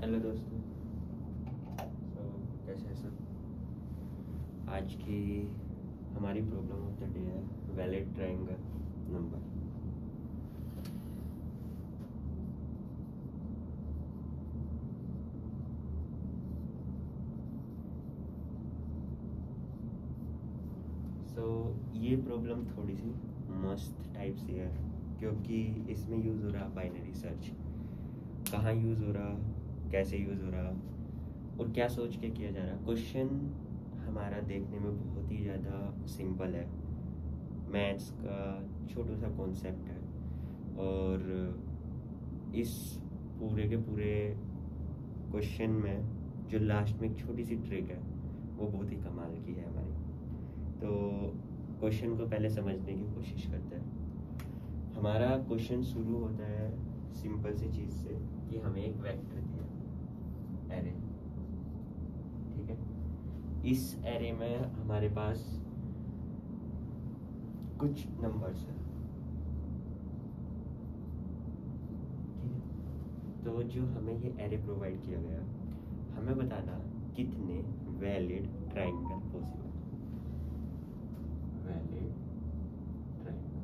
Hello दोस्तों। कैसे हैं सब। आज की हमारी प्रॉब्लम ऑफ द डे है वैलिड ट्रायंगल नंबर। ये प्रॉब्लम थोड़ी सी मस्त टाइप से है क्योंकि इसमें यूज़ हो रहा बाइनरी सर्च। कहाँ यूज़ हो रहा, कैसे यूज़ हो रहा और क्या सोच के किया जा रहा। क्वेश्चन हमारा देखने में बहुत ही ज़्यादा सिंपल है, मैथ्स का छोटा सा कॉन्सेप्ट है और इस पूरे के पूरे क्वेश्चन में जो लास्ट में एक छोटी सी ट्रिक है वो बहुत ही कमाल की है हमारी। तो क्वेश्चन को पहले समझने की कोशिश करते हैं। हमारा क्वेश्चन शुरू होता है सिंपल सी चीज़ से कि हमें एक वेक्टर दिया एरे, ठीक है। इस एरे में हमारे पास कुछ नंबर्स है, ठीक है। तो जो हमें ये एरे प्रोवाइड किया गया, हमें बताना कितने valid triangle possible. Valid triangle,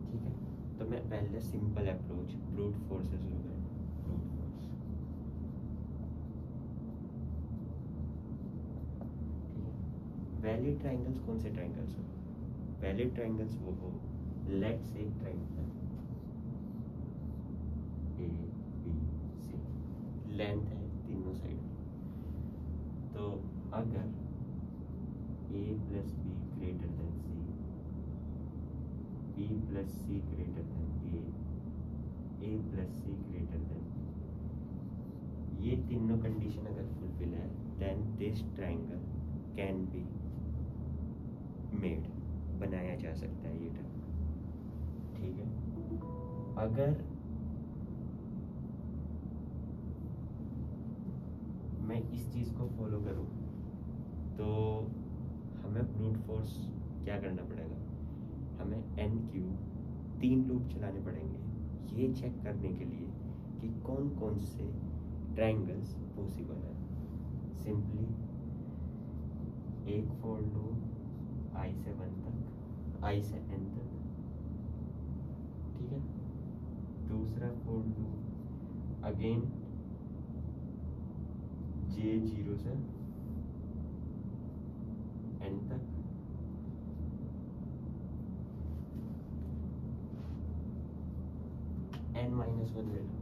ठीक है। तो मैं पहले सिंपल अप्रोच ब्रूट फोर्स से शुरू करें। ब्रूट फोर्स, ठीक है। वैलिड ट्रायंगल्स कौन से ट्रायंगल्स हो? वैलिड ट्रायंगल्स वो हो, let's say triangle A B C, length है तीनों साइड में। तो अगर a plus B greater than C, b plus C greater than a plus C greater than, ये तीनों कंडीशन अगर फुलफिल है then this triangle can be made, बनाया जा सकता है ये ट्रायंगल, ठीक है। अगर मैं इस चीज़ को फॉलो करूँ तो हमें ब्रूट फोर्स क्या करना पड़ेगा, हमें n क्यूब 3 लूप चलाने पड़ेंगे ये चेक करने के लिए कि कौन कौन से ट्रायंगल्स पॉसिबल है। सिंपली एक फॉर लूप i से 1 तक, i से n तक, ठीक है। दूसरा फॉर लूप अगेन j 0 से n तक, n-1 ले लो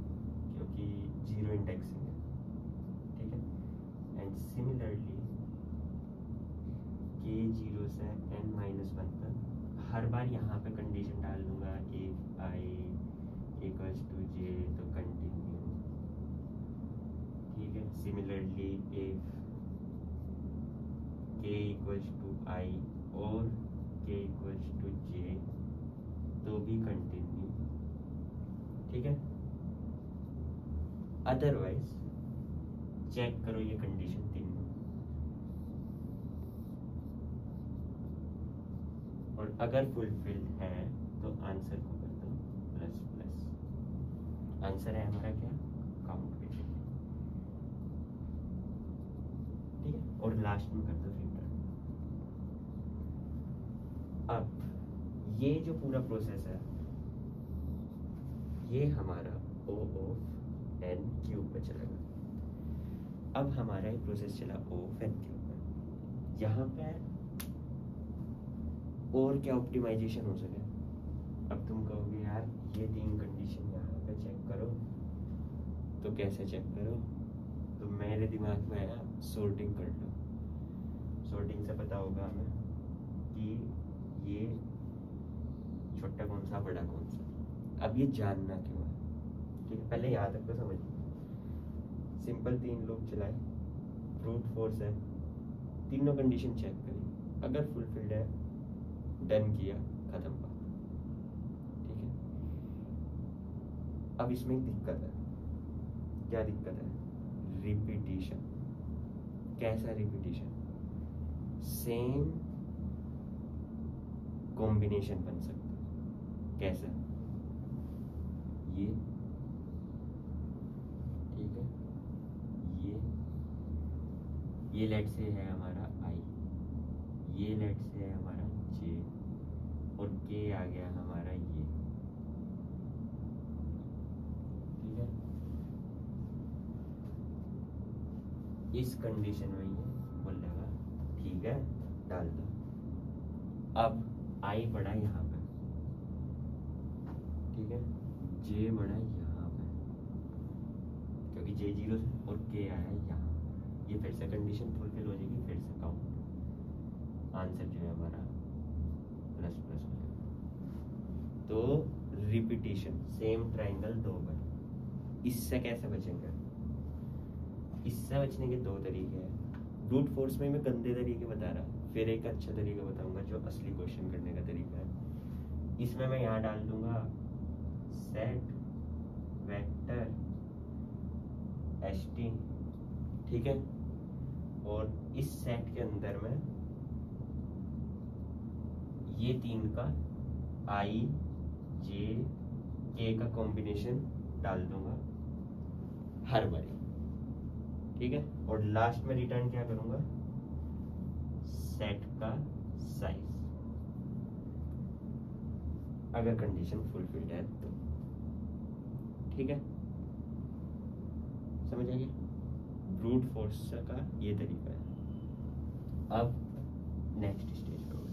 क्योंकि 0 इंडेक्सिंग है, ठीक है। एंड सिमिलरली k 0 से n-1 तक, हर बार यहाँ पे कंडीशन डाल दूंगा if i equals to j तो कंटिन्यू, ठीक है। Similarly if k equals to i और k इक्वल्स टू j तो भी कंटिन्यू, ठीक है। अदरवाइज चेक करो ये कंडीशन तीनों, और अगर फुलफिल है तो आंसर को कर दो प्लस प्लस। आंसर है हमारा क्या, काउंट बेसिकली, ठीक है। और लास्ट में कर दो फिल्टर। अब ये जो पूरा प्रोसेस है ये हमारा O ऑफ n क्यूब पे चलेगा। अब हमारा ये प्रोसेस चला O ऑफ n क्यूब पे, यहाँ पे और क्या ऑप्टिमाइजेशन हो सके। अब तुम कहोगे यार ये 3 कंडीशन यहाँ पे चेक करो, तो कैसे चेक करो, तो मेरे दिमाग में आया सॉर्टिंग कर लो। सॉर्टिंग से पता होगा हमें कि ये छोटा कौन सा बड़ा कौन सा। अब ये जानना क्यों है, ठीक है। पहले यहाँ तक तो समझिए, सिंपल 3 लूप चलाए, ब्रूट फोर्स है, तीनों कंडीशन चेक करी, अगर फुलफिल्ड है डन किया, खत्म बात, ठीक है। अब इसमें एक दिक्कत है, क्या दिक्कत है, रिपीटिशन। कैसा रिपीटिशन, सेम कॉम्बिनेशन बन सकता है। कैसा, ये ये लेट से है हमारा I, ये लेट से है हमारा J, और K आ गया हमारा ये। ठीक है, इस कंडीशन में ये बोलेगा ठीक है, डाल दो। अब I बड़ा यहाँ पे, ठीक है, J बड़ा यहाँ पे, क्योंकि J 0 से और K आया यहाँ, ये फिर से कंडीशन फुलफिल हो जाएगी, फिर से काउंट, आंसर जो है हमारा प्लस प्लस हो जाएगा। तो रिपीटिशन, सेम ट्राइंगल दो बार। इससे कैसे बचेंगे? इससे बचने के दो तरीके हैं। ब्रूट फोर्स में मैं गंदे तरीके बता रहा, फिर एक अच्छा तरीका बताऊंगा जो असली क्वेश्चन करने का तरीका है। इसमें मैं यहाँ डाल दूंगा सेट वेक्टर st, ठीक है, और इस सेट के अंदर में ये तीन का I J K का कॉम्बिनेशन डाल दूंगा हर बारी, ठीक है, और लास्ट में रिटर्न क्या करूंगा? सेट का साइज, अगर कंडीशन फुलफिल्ड है तो। ठीक है, समझ आइए, ब्रूट फोर्स का ये तरीका है। अब नेक्स्ट स्टेज पे हो गए।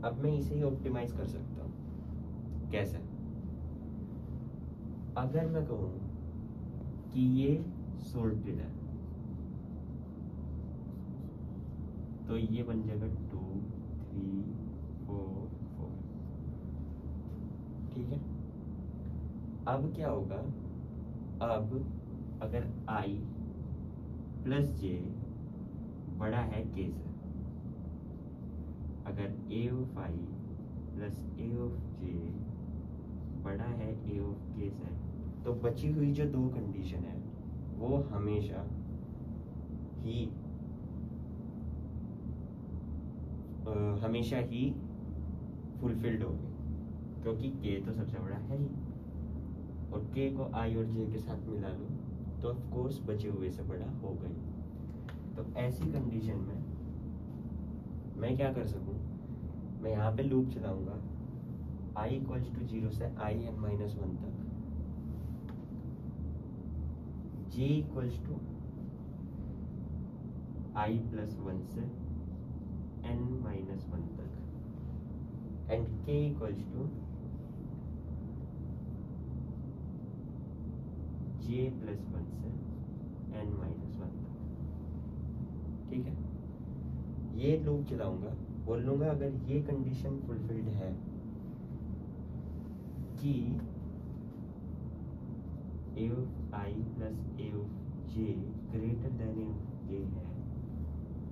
अब मैं इसे ही ऑप्टिमाइज कर सकता हूँ। कैसे? अगर मैं कहूँ कि ये सॉर्टेड है, तो ये बन जाएगा 2 3 4 4, ठीक है। अब क्या होगा? अब अगर I प्लस J बड़ा है K से, अगर A of I plus A of J बड़ा है A ऑफ K से, तो बची हुई जो दो कंडीशन है वो हमेशा ही फुलफिल्ड होगी, क्योंकि K तो सबसे बड़ा है ही, और K को I और J के साथ मिला लो तो ऑफ कोर्स बचे हुए से बड़ा होगा ही। तो ऐसी कंडीशन में मैं क्या कर सकूं? मैं यहाँ पे लूप चलाऊंगा I इक्वल्स टू 0 से IN-1 तक, J equals to I plus 1 से N-1 तक, and K equals to J plus 1 से N-1 तक, ठीक है। ये लूप चलाऊंगा, बोल लूंगा अगर ये कंडीशन फुलफिल्ड है कि A of I plus A of J greater than A of K है,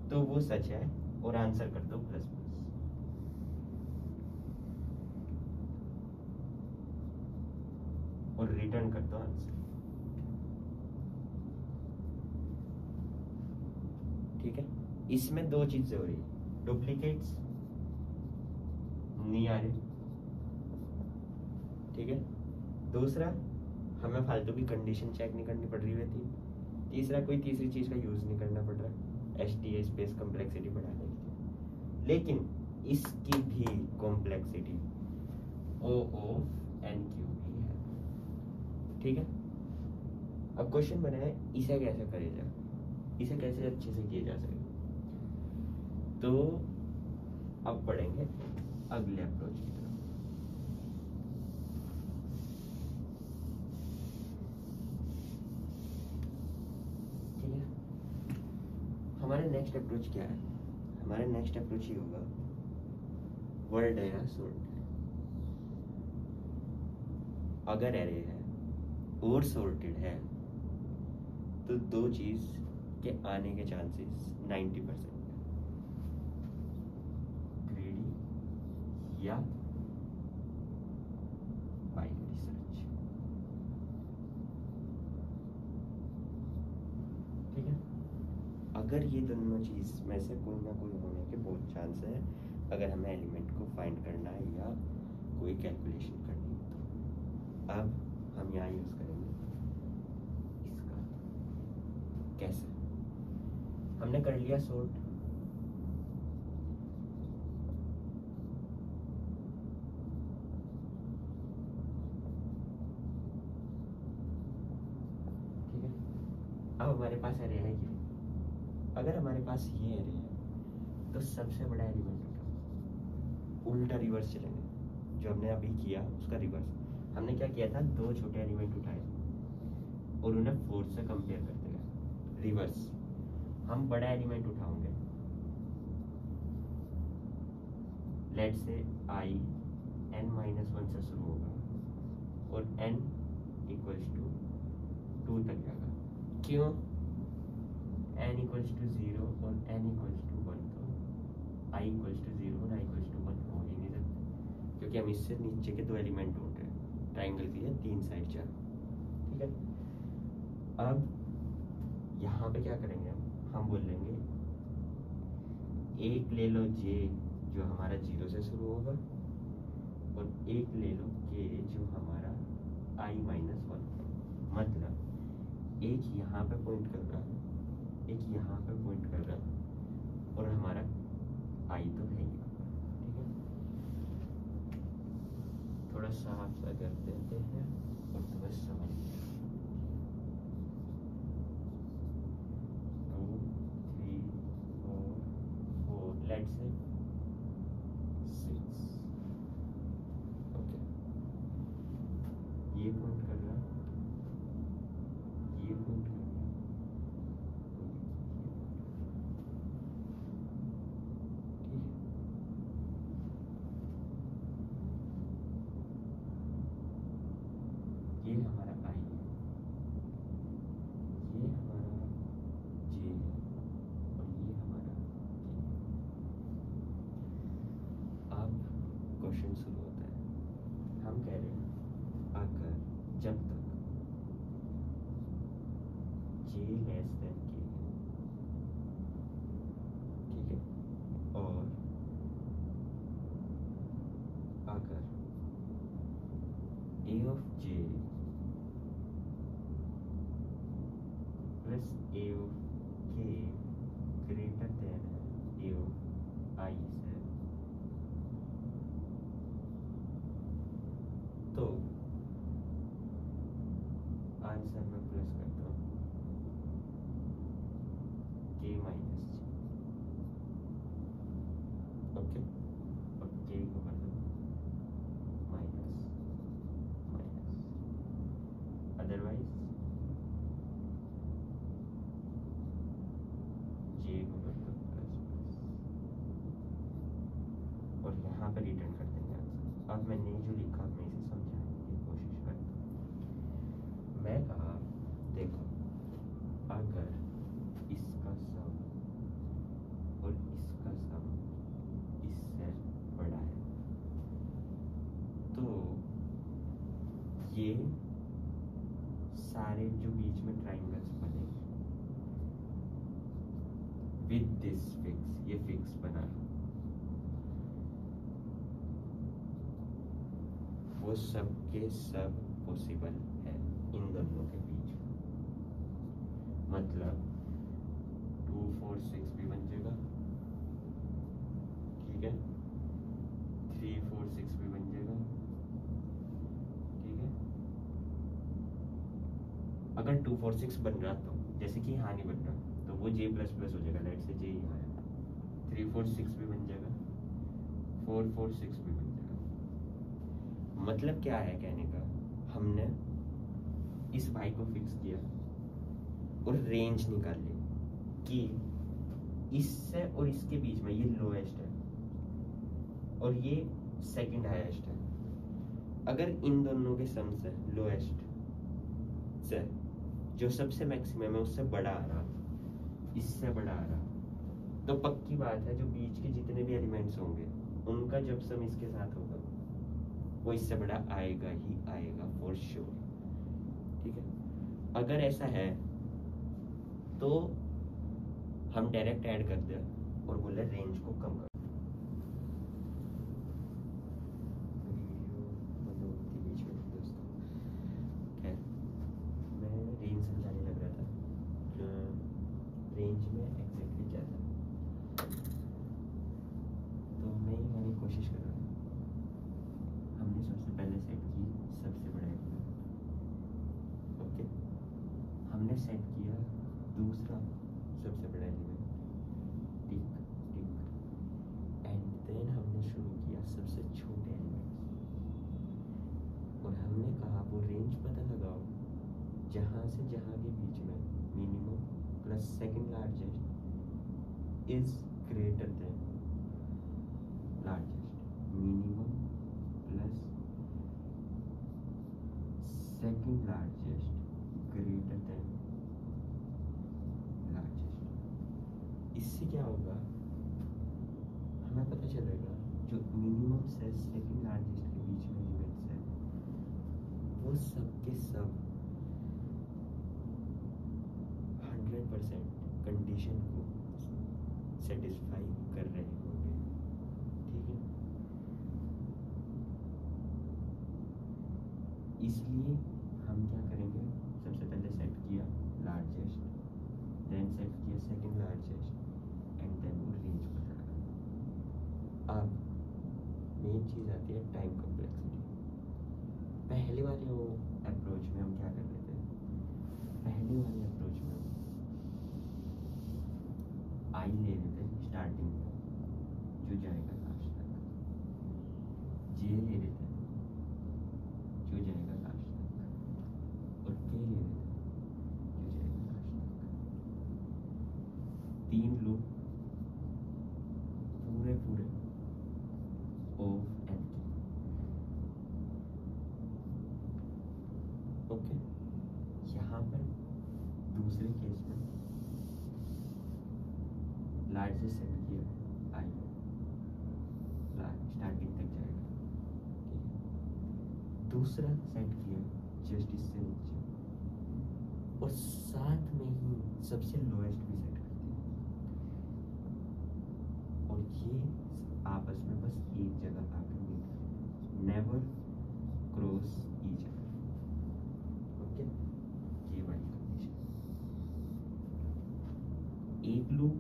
तो वो सच है, और आंसर कर दो प्लस प्लस। और रिटर्न कर दो आंसर, ठीक है। इसमें दो चीजें हो रही है, डुप्लीकेट्स नहीं आ रहे, ठीक है। दूसरा, हमें फालतू की कंडीशन चेक नहीं करनी पड़ रही रहती। तीसरा, कोई तीसरी चीज का यूज नहीं करना पड़ रहा STA स्पेस कॉम्प्लेक्सिटी बढ़ाने के लिए। लेकिन इसकी भी कॉम्प्लेक्सिटी OONQ भी है, ठीक है। अब क्वेश्चन बना है इसे कैसे करे जाए, इसे कैसे अच्छे से किया जा सके। तो अब बढ़ेंगे अगले अप्रोच की तरफ। ठीक है, हमारे नेक्स्ट अप्रोच क्या है? हमारा नेक्स्ट अप्रोच ही होगा वर्ड डायग्राम सॉर्टेड। अगर एरे है और सॉर्टेड है तो दो चीज के आने के चांसेस 90% है, ग्रीडी या बाइनरी सर्च, ठीक है। अगर ये दोनों चीज में से कोई ना कोई होने के बहुत चांस है, अगर हमें एलिमेंट को फाइंड करना है या कोई कैलकुलेशन करनी है। तो अब हम यहाँ यूज करेंगे इसका। कैसे? हमने कर लिया सॉर्ट, ठीक है। अब हमारे पास एरे है ये। अगर हमारे पास ये एरे है तो सबसे बड़ा एलिमेंट उठाओ, उल्टा रिवर्स चलेंगे। जो हमने अभी किया उसका रिवर्स। हमने क्या किया था, दो छोटे एलिमेंट उठाए और उन्हें 4 से कंपेयर करते गए। रिवर्स, हम बड़ा एलिमेंट उठाओगे, लेट से i n-1 से शुरू होगा और n इक्वल्स टू 2 तक जाएगा। क्यों? n इक्वल्स टू 0 और n इक्वल्स टू 1, तो i इक्वल्स टू 0 और i इक्वल्स टू 1 हो ही नहीं सकता, क्योंकि हम इससे नीचे के दो एलिमेंट ढूंढ रहे हैं। ट्राइंगल की है 3 साइड 4, ठीक है। अब यहाँ पे क्या करेंगे, हम बोलेंगे एक ले लो j जो हमारा 0 से शुरू होगा और एक ले लो k जो हमारा i-1। मतलब एक यहाँ पे पॉइंट कर रहा है, एक यहाँ पे पॉइंट कर रहा है और हमारा i तो है ही, ठीक है। थोड़ा साफ सा कर देते हैं और तुम्हें समझ 2 3 4 4 लेट्स से 6, ओके। ये पॉइंट कर रहा है, ये पॉइंट कर रहा है, ठीक है। ये हमारा i है, ये हमारा j है और ये हमारा k है। अब क्वेश्चन शुरू होता है। हम कह रहे हैं अगर जब तक j लेस देन k है, ठीक है, और अगर a of j plus a of k greater than a of i से, तो आंसर में प्लस करता हूँ k माइनस j, ओके, और k को कर दो माइनस माइनस, अदरवाइज j को कर दो प्लस प्लस, और यहाँ पे रिटर्न कर देंगे आंसर। अब मैंने जो लिखा मैं इसे समझाने की कोशिश करता हूँ। मैं कहा देखो, अगर इसका सम और इसका सम इससे बड़ा है तो ये सारे जो बीच में ट्राइंगल्स बने विद दिस फिक्स, ये फिक्स बना लो, वो सब के सब पॉसिबल है इन दोनों के बीच में। मतलब 2 4 6 भी बन जाएगा, ठीक है, 3 4 6 भी बन जाएगा, ठीक है। अगर 2 4 6 बन रहा तो, जैसे कि यहाँ नहीं बन रहा, तो वो j प्लस प्लस हो जाएगा, लेट से j यहाँ आया, 3 4 6 भी बन जाएगा, 4 4 6 भी बन जाएगा। मतलब क्या है कहने का, हमने इस भाई को फिक्स किया और रेंज निकाल ली कि इससे और इसके बीच में ये लोएस्ट है और ये सेकंड हाईएस्ट है। अगर इन दोनों के सम से लोएस्ट से जो सबसे मैक्सिमम है उससे बड़ा आ रहा, इससे बड़ा आ रहा, तो पक्की बात है जो बीच के जितने भी एलिमेंट्स होंगे उनका जब सम इसके साथ होगा वो इससे बड़ा आएगा ही आएगा फॉर श्योर, ठीक है। अगर ऐसा है तो हम डायरेक्ट ऐड कर दें और बोले रेंज को कम कर। गया सबसे छोटे एलिमेंट्स, और हमने कहा वो रेंज पता लगाओ जहाँ से जहाँ के बीच में minimum plus second largest is greater than largest, minimum plus second largest greater than largest. इससे क्या होगा, हमें पता चलेगा जो मिनिमम से सेकंड लार्जेस्ट के बीच में एलिमेंट्स है वो सब के सब 100% कंडीशन को सेटिस्फाई कर रहे होंगे, ठीक है। इसलिए हम क्या करेंगे, सबसे पहले सेट किया लार्जेस्ट, देन सेट किया सेकंड लार्जेस्ट, एंड देन वो रेंज पता लगा। अब मेन चीज़ आती है टाइम कॉम्प्लेक्सिटी। पहले वाले वो अप्रोच में हम क्या कर रहे थे, पहले वाले अप्रोच में आई ले लेते हैं स्टार्टिंग में जो जाएगा लास्ट तक, जे ले लेते हैं जो जाएगा लास्ट तक, और के ले लेते हैं जो जाएगा लास्ट तक। 3 लूप पूरे पूरे ऑफ एन के, ओके। यहाँ पर दूसरे केस में लार्जेस्ट सेट किया आई स्टार्टिंग तक जाएगा, ठीक है। दूसरा सेट किया जस्ट इससे नीचे, और साथ में ही सबसे लोएस्ट भी सेट कर दिया, और ये आपस में बस एक जगह आकर मीट करें, never cross each other, okay. ये वाली कंडीशन, एक loop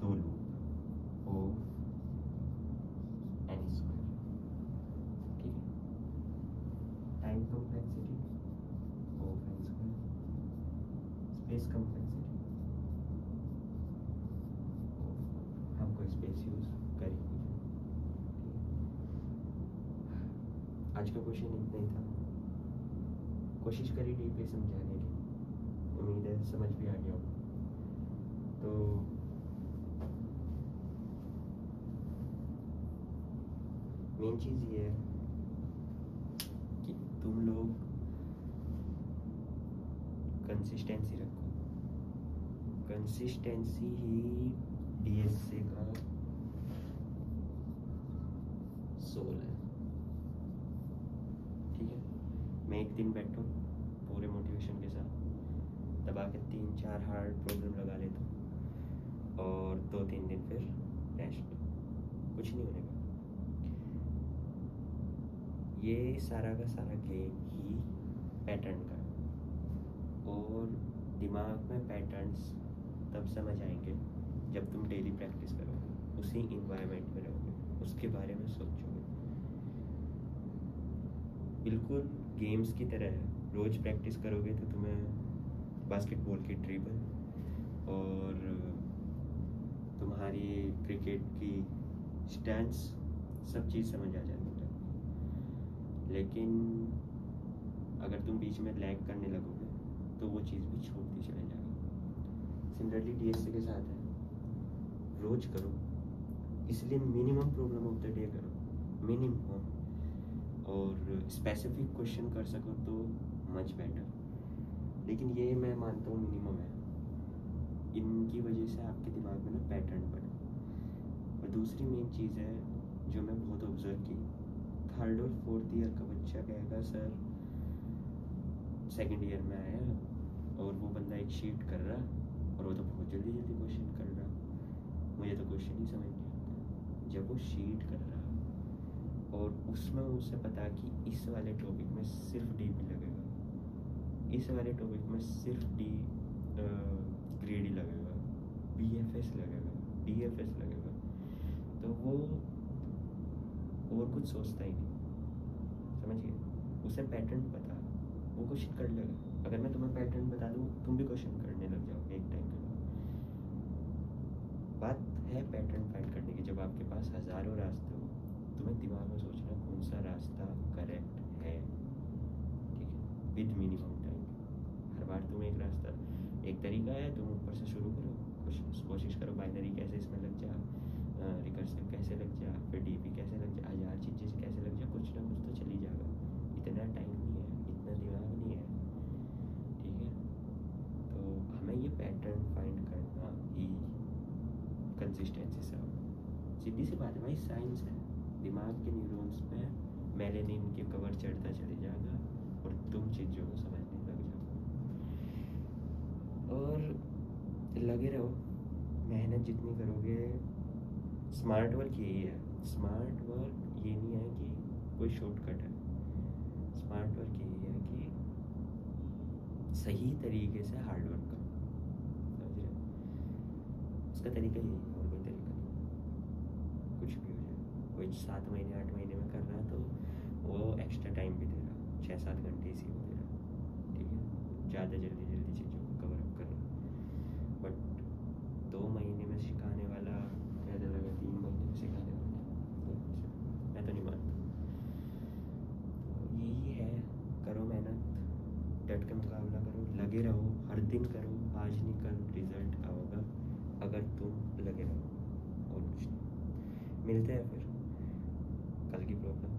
2 loop of N square, ठीक है। Time complexity of N square, space complexity, हमको स्पेस यूज करेंगे, आज का क्वेश्चन इतना ही था। कोशिश करी डीपली समझाने की, उम्मीद है समझ भी आ गया होगा। तो मेन चीज़ ये है कि तुम लोग कंसिस्टेंसी रखो, कंसिस्टेंसी ही डीएसए का सोल है, ठीक है। मैं एक दिन बैठूं पूरे मोटिवेशन के साथ, दबा के 3-4 हार्ड प्रॉब्लम लगा लेता हूँ, और 2-3 दिन फिर रेस्ट, कुछ नहीं होने का। ये सारा का सारा गेम ही पैटर्न का है, और दिमाग में पैटर्न्स तब समझ आएंगे जब तुम डेली प्रैक्टिस करोगे, उसी इन्वायरमेंट में रहोगे, उसके बारे में सोचोगे। बिल्कुल गेम्स की तरह है, रोज़ प्रैक्टिस करोगे तो तुम्हें बास्केटबॉल की ड्रिबल और तुम्हारी क्रिकेट की स्टैंस सब चीज़ समझ आ जाती है। लेकिन अगर तुम बीच में लैग करने लगोगे तो वो चीज़ भी छूटती चले जाएगी। सिमिलरली डीएसए के साथ है, रोज करो, इसलिए minimum problem of the day करो, मिनिमम, और स्पेसिफिक क्वेश्चन कर सको तो मच बेटर। लेकिन ये मैं मानता हूँ मिनिमम है, इनकी वजह से आपके दिमाग में ना पैटर्न बने। और दूसरी मेन चीज़ है जो मैं बहुत ऑब्जर्व की, 3rd और 4th ईयर का बच्चा कहेगा सर 2nd ईयर में आया और वो बंदा एक शीट कर रहा और वो तो बहुत जल्दी जल्दी क्वेश्चन कर रहा, मुझे तो क्वेश्चन ही समझ नहीं आता। जब वो शीट कर रहा और उसमें उसे पता कि इस वाले टॉपिक में सिर्फ डी भी लगेगा, इस वाले टॉपिक में सिर्फ डी ग्रेड ही लगेगा, बीएफएस लगेगा, डीएफएस लगेगा, तो वो और कुछ सोचता ही नहीं, समझिए। उसे पैटर्न पता, वो क्वेश्चन कर लेगा। अगर मैं तुम्हें पैटर्न बता दूँ तुम भी क्वेश्चन करने लग जाओगे एक टाइम के बाद। बात है पैटर्न फाइंड करने की। जब आपके पास हज़ारों रास्ते हो तुम्हें दिमाग में सोचना कौन सा रास्ता करेक्ट है, ठीक है, विद मिनिमम टाइम। हर बार तुम एक रास्ता, एक तरीका है, तुम ऊपर से शुरू करो, कोशिश करो बाइनरी कैसे इसमें लग जा, रिकर्सिव कैसे लग जा, फिर डीपी कैसे लग जा, 1000 चीज़ें कैसे लग जा, कुछ ना कुछ तो चली जाएगा। इतना टाइम नहीं है, इतना दिमाग नहीं है, ठीक है। तो हमें ये पैटर्न फाइंड करना ही कंसिस्टेंसी से होगा। सीधी सी बात है भाई, साइंस है। दिमाग के न्यूरॉन्स पे मेलेनिन के कवर चढ़ता चले जाएगा और तुम चीज़ों को समझने लग जाओ। और लगे रहो, मेहनत जितनी करोगे। स्मार्ट वर्क यही है। स्मार्ट वर्क ये नहीं है कि कोई शॉर्टकट है। स्मार्ट वर्क यही है कि सही तरीके से हार्ड वर्क करो, समझ रहे? उसका तरीका यही है, और कोई तरीका नहीं। कुछ भी हो जाए, कोई 7 महीने 8 महीने में कर रहा है तो वो एक्स्ट्रा टाइम भी दे रहा, 6-7 घंटे इसी को दे रहा, ठीक है, ज़्यादा जल्दी चीज़ों को कवर अप कर रहा। बट 2 महीने में सिखाने वाला ज़्यादा लगा 3 महीने में सिखाने वाला, मैं तो नहीं मानता। तो यही है, करो मेहनत, डट के मुकाबला करो, लगे रहो, हर दिन करो, आज नहीं कल रिजल्ट आएगा अगर तुम लगे रहो, और कुछ नहीं। मिलते हैं फिर कल की प्रॉब्लम।